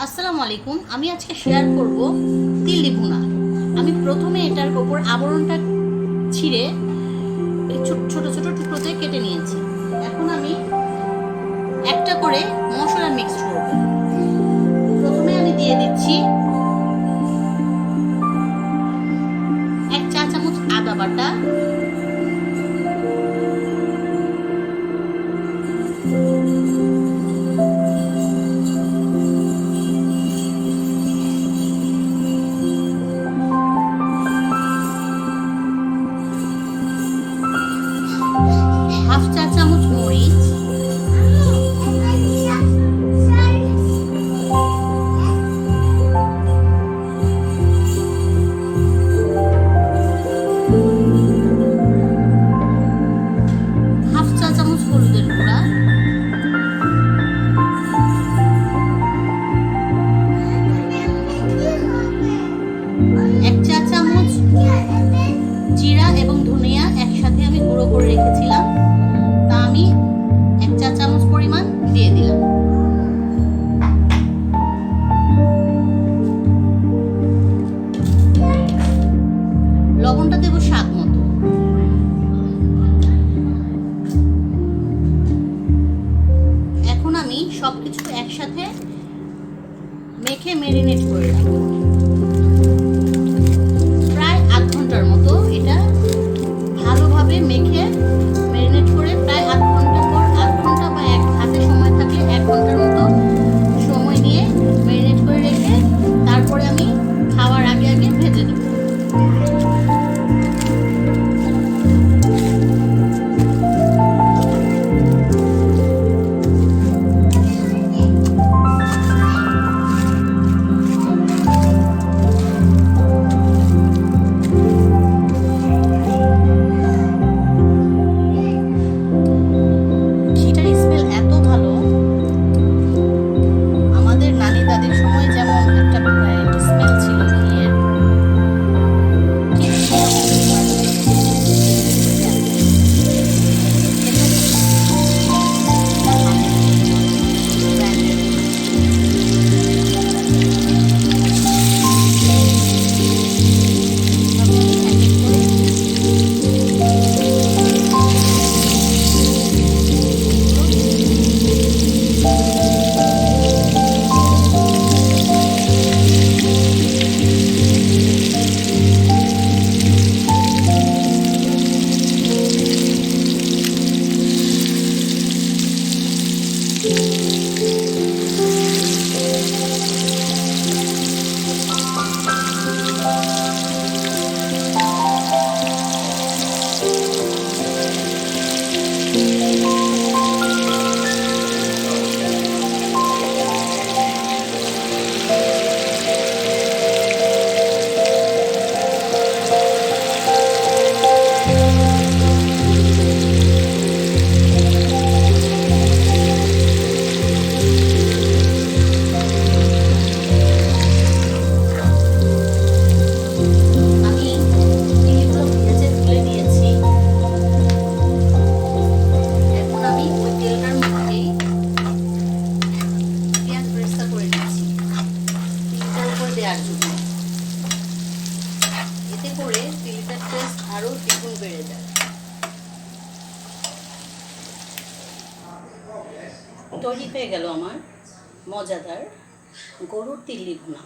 আসসালামু আলাইকুম। আমি আজকে শেয়ার করব তিল্লি ভুনা। আমি প্রথমে এটার উপর আবরণটা ছিঁড়ে ছোট ছোট টুকরোতে কেটে নিয়েছি। এখন আমি একটা করে মশলা মিক্স করব। প্রথমে আমি দিয়ে দিচ্ছি 1 চা চামচ আদা বাটা, হাফ চা চামচ মরিচ, হাফ চা চামচ হলুদের গুঁড়া, এক চা চামচ জিরা এবং ধনিয়া একসাথে আমি গুঁড়ো করে রেখেছিলাম, তা আমি 1 চা চামচ পরিমাণ দিয়ে দিলাম। লবণটা দেব স্বাদ মতো। এখন আমি সবকিছু একসাথে মেখে ম্যারিনেট করে রাখবো প্রায় আধ ঘন্টার মতো। এটা ভালোভাবে মেখে ম্যারিনেট করে প্রায় আধ ঘন্টা পর, আধ ঘন্টা বা হাতে সময় থাকলে 1 ঘন্টার মতো সময় নিয়ে ম্যারিনেট করে রেখে তারপরে আমি খাওয়ার আগে আগে ভেজে দেবো। এতে করে তিলটার টেস্ট আরো দ্বিগুণ বেড়ে যায়। তৈরি হয়ে গেল আমার মজাদার গরুর তিল্লি ভুনা।